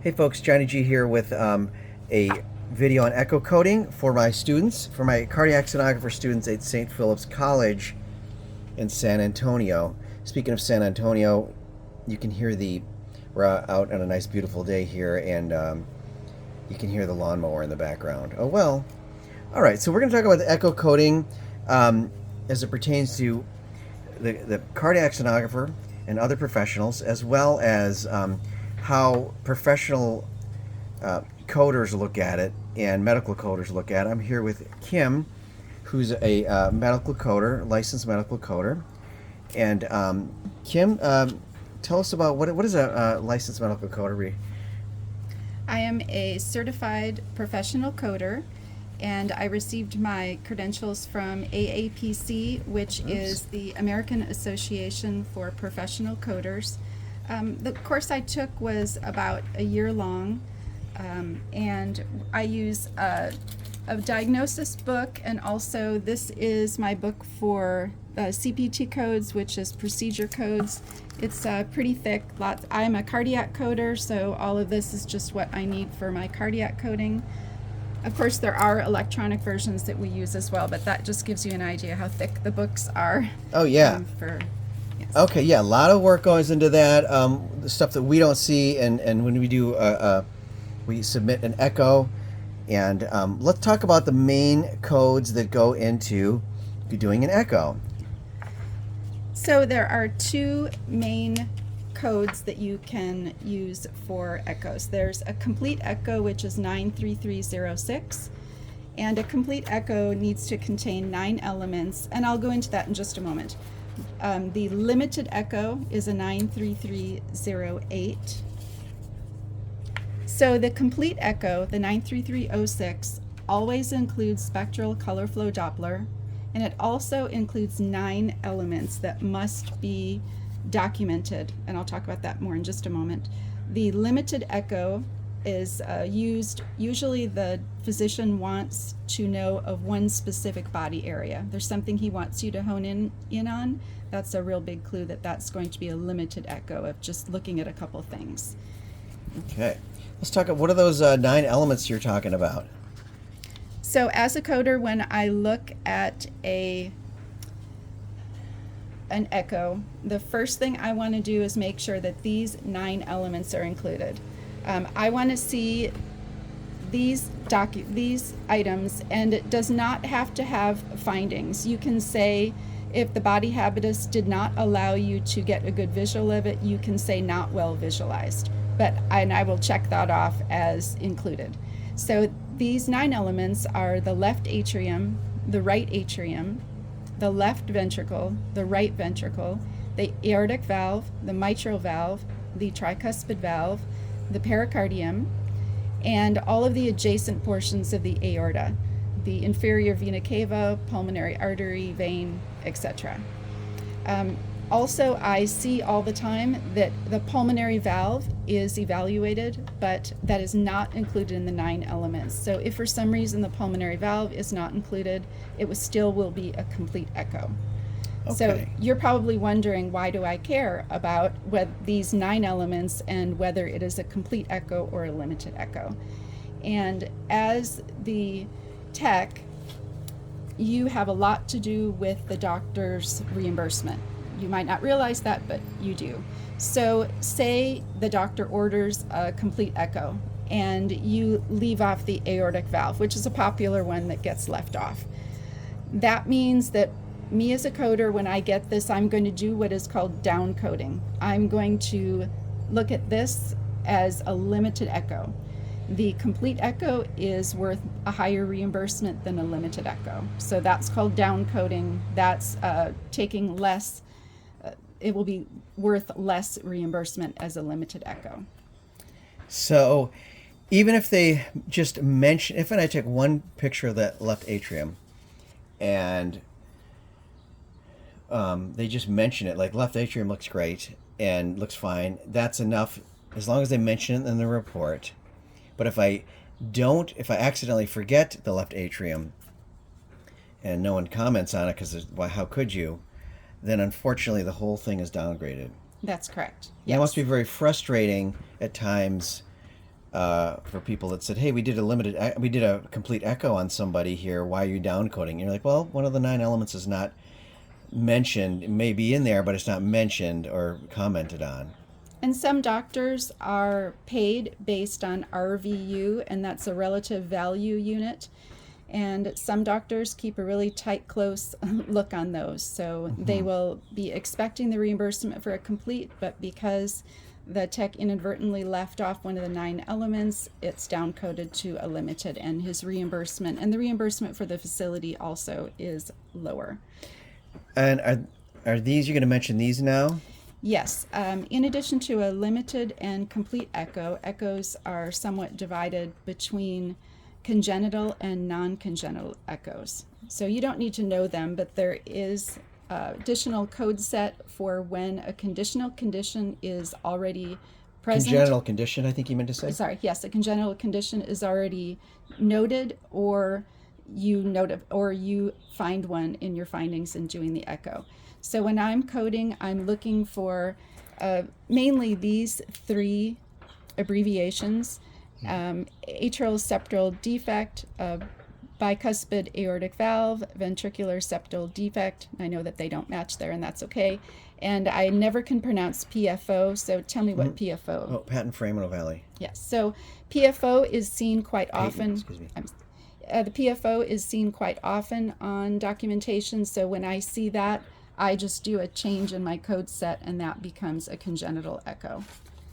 Hey folks, Johnny G here with a video on echo coding for my students, for my cardiac sonographer students at St. Philip's College in San Antonio. Speaking of San Antonio, you can hear we're out on a nice beautiful day here, and you can hear the lawnmower in the background. Oh well. All right, so we're going to talk about the echo coding as it pertains to the cardiac sonographer and other professionals, as well as how professional coders look at it and medical coders look at it. I'm here with Kim, who's a medical coder, licensed medical coder. And Kim, tell us about what is a licensed medical coder? I am a certified professional coder, and I received my credentials from AAPC, which is the American Association for Professional Coders. The course I took was about a year long, and I use a diagnosis book, and also this is my book for CPT codes, which is procedure codes. It's pretty thick. I'm a cardiac coder, so all of this is just what I need for my cardiac coding. Of course, there are electronic versions that we use as well, but that just gives you an idea how thick the books are. Oh, yeah. Yes. Okay, yeah, a lot of work goes into that. The stuff that we don't see, and when we do, we submit an echo. And let's talk about the main codes that go into doing an echo. So there are two main codes that you can use for echoes. There's a complete echo, which is 93306, and a complete echo needs to contain 9 elements, and I'll go into that in just a moment. The limited echo is a 93308. So the complete echo, the 93306, always includes spectral color flow Doppler, and it also includes 9 elements that must be documented, and I'll talk about that more in just a moment. The limited echo is used, usually the physician wants to know of one specific body area. There's something he wants you to hone in on. That's a real big clue that that's going to be a limited echo of just looking at a couple things. Okay. Let's talk about what are those 9 elements you're talking about? So as a coder, when I look at an echo, the first thing I want to do is make sure that these 9 elements are included. I want to see these items, and it does not have to have findings. You can say if the body habitus did not allow you to get a good visual of it, you can say not well visualized. And I will check that off as included. So these 9 elements are the left atrium, the right atrium, the left ventricle, the right ventricle, the aortic valve, the mitral valve, the tricuspid valve, the pericardium, and all of the adjacent portions of the aorta, the inferior vena cava, pulmonary artery, vein, etc. Also, I see all the time that the pulmonary valve is evaluated, but that is not included in the 9 elements. So if for some reason the pulmonary valve is not included, it still will be a complete echo. Okay. So you're probably wondering, why do I care about these 9 elements and whether it is a complete echo or a limited echo? And as the tech, you have a lot to do with the doctor's reimbursement. You might not realize that, but you do. So say the doctor orders a complete echo and you leave off the aortic valve, which is a popular one that gets left off. That means that me as a coder, when I get this, I'm going to do what is called down coding. I'm going to look at this as a limited echo. The complete echo is worth a higher reimbursement than a limited echo. So that's called down coding. That's taking less. It will be worth less reimbursement as a limited echo. So even if they just mention, if I take one picture of that left atrium and they just mention it, like left atrium looks great and looks fine, that's enough as long as they mention it in the report. But if I accidentally forget the left atrium and no one comments on it, because how could you, then unfortunately the whole thing is downgraded. That's correct. Yes. That must be very frustrating at times for people that said, "Hey, we did a complete echo on somebody here. Why are you downcoding?" And you're like, "Well, one of the 9 elements is not mentioned. It may be in there, but it's not mentioned or commented on." And some doctors are paid based on RVU, and that's a relative value unit. And some doctors keep a really tight, close look on those. So they will be expecting the reimbursement for a complete, but because the tech inadvertently left off one of the 9 elements, it's downcoded to a limited, and his reimbursement and the reimbursement for the facility also is lower. And are these, you're going to mention these now? Yes. In addition to a limited and complete echo, echoes are somewhat divided between congenital and non-congenital echoes. So you don't need to know them, but there is additional code set for when a conditional condition is already present. Congenital condition, I think you meant to say? Sorry, yes, a congenital condition is already noted, or you find one in your findings in doing the echo. So when I'm coding, I'm looking for mainly these 3 abbreviations: atrial septal defect, bicuspid aortic valve, ventricular septal defect. I know that they don't match there, and that's okay. And I never can pronounce PFO, so tell me what PFO. Oh, patent foraminovalle. Yes, so PFO is seen quite often. Excuse me. The PFO is seen quite often on documentation, so when I see that, I just do a change in my code set, and that becomes a congenital echo.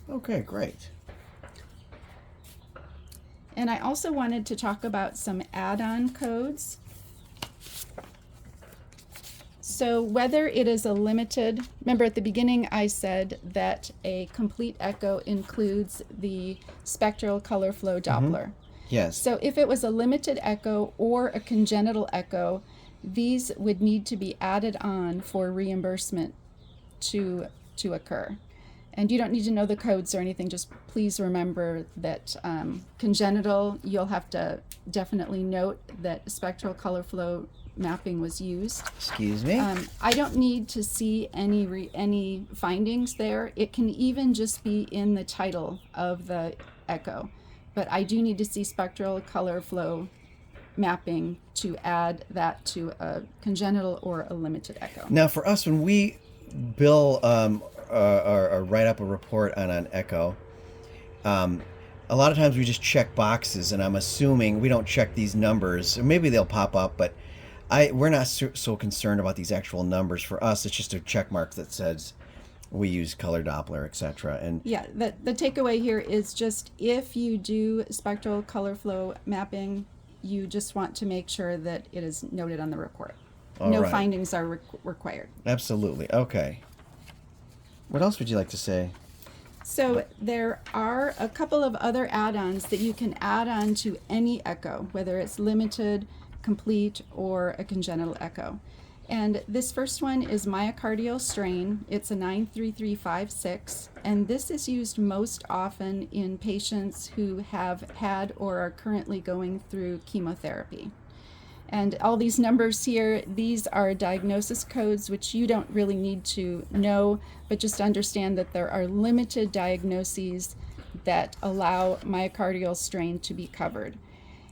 Okay, great. And I also wanted to talk about some add-on codes. So whether it is a limited, remember at the beginning I said that a complete echo includes the spectral color flow Doppler. Yes. So if it was a limited echo or a congenital echo, these would need to be added on for reimbursement to occur. And you don't need to know the codes or anything, just please remember that congenital, you'll have to definitely note that spectral color flow mapping was used. Excuse me? I don't need to see any findings there. It can even just be in the title of the echo. But I do need to see spectral color flow mapping to add that to a congenital or a limited echo. Now, for us, when we bill or write up a report on an echo, a lot of times we just check boxes, and I'm assuming we don't check these numbers. Or maybe they'll pop up, but we're not so concerned about these actual numbers. For us, it's just a check mark that says we use color Doppler, etc. And yeah, the takeaway here is just if you do spectral color flow mapping, you just want to make sure that it is noted on the report. No right. findings are required. Absolutely. Okay. What else would you like to say? So there are a couple of other add-ons that you can add on to any echo, whether it's limited, complete, or a congenital echo. And this first one is Myocardial Strain. It's a 93356, and this is used most often in patients who have had or are currently going through chemotherapy. And all these numbers here, these are diagnosis codes, which you don't really need to know, but just understand that there are limited diagnoses that allow myocardial strain to be covered.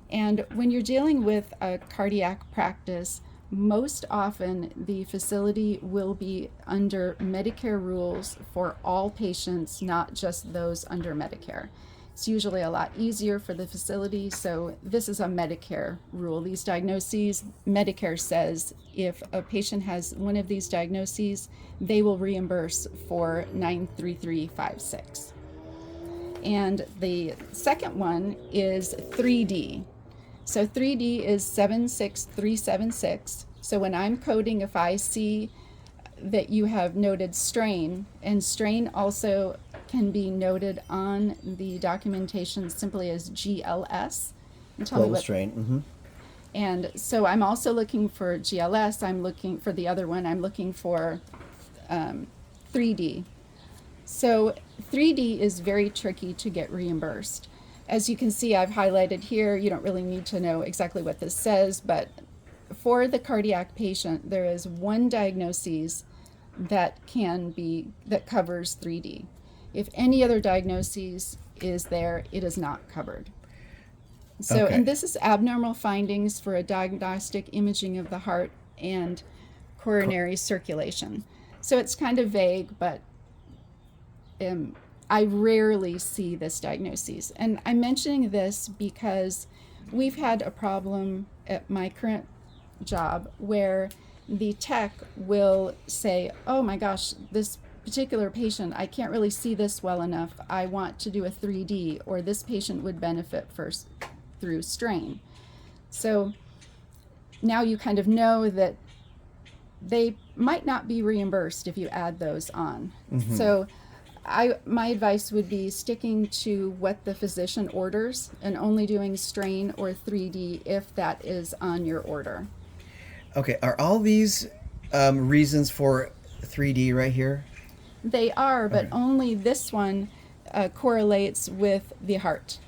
And when you're dealing with a cardiac practice, most often the facility will be under Medicare rules for all patients, not just those under Medicare. It's usually a lot easier for the facility, so this is a Medicare rule. These diagnoses, Medicare says if a patient has one of these diagnoses, they will reimburse for 93356. And the second one is 3D. So 3D is 76376. So when I'm coding, if I see that you have noted strain, and strain also can be noted on the documentation simply as GLS. And tell me Global what, strain. Mm-hmm. And so I'm also looking for GLS. I'm looking for the other one. I'm looking for 3D. So 3D is very tricky to get reimbursed. As you can see, I've highlighted here, you don't really need to know exactly what this says, but for the cardiac patient, there is one diagnosis that covers 3D. If any other diagnoses is there, it is not covered. So, Okay. and this is abnormal findings for a diagnostic imaging of the heart and coronary circulation. So it's kind of vague, but I rarely see this diagnosis. And I'm mentioning this because we've had a problem at my current job where the tech will say, oh my gosh, this particular patient, I can't really see this well enough. I want to do a 3D, or this patient would benefit first through strain. So now you kind of know that they might not be reimbursed if you add those on. So my advice would be sticking to what the physician orders and only doing strain or 3D if that is on your order. Okay. Are all these reasons for 3D right here? They are, but Okay. only this one correlates with the heart.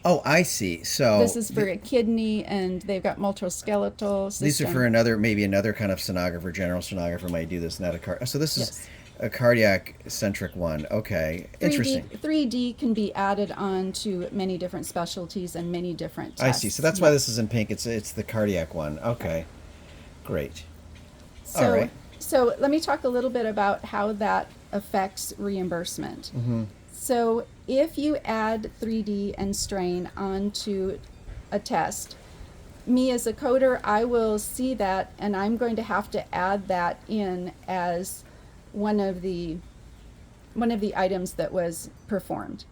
Oh, I see. So This is for a kidney, and they've got multiskeletal system. these are for maybe another kind of sonographer, general sonographer might do this, not a so this is Yes. a cardiac centric one. Okay. 3D, Interesting. 3D can be added on to many different specialties and many different I tests. see. So that's why this is in pink. It's the cardiac one. Okay. Great. So, All right. So let me talk a little bit about how that affects reimbursement. So if you add 3D and strain onto a test, me as a coder, I will see that, and I'm going to have to add that in as one of the items that was performed.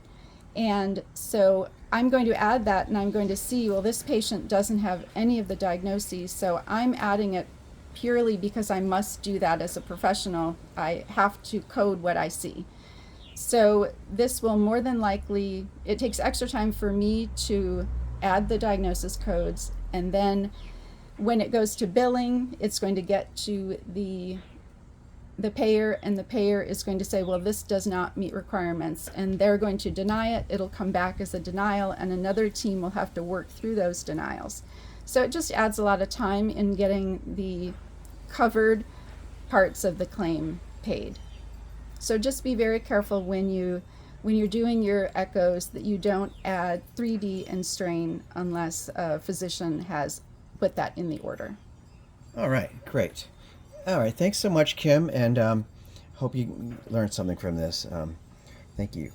And so I'm going to add that, and I'm going to see, well, this patient doesn't have any of the diagnoses, so I'm adding it purely because I must do that as a professional. I have to code what I see. So this will more than likely, it takes extra time for me to add the diagnosis codes, and then when it goes to billing, it's going to get to the payer, and the payer is going to say, well, this does not meet requirements, and they're going to deny it. It'll come back as a denial, and another team will have to work through those denials. So it just adds a lot of time in getting the covered parts of the claim paid. So just be very careful when you're doing your echoes that you don't add 3D and strain unless a physician has put that in the order. All right. Great. All right. Thanks so much, Kim, and hope you learned something from this. Thank you.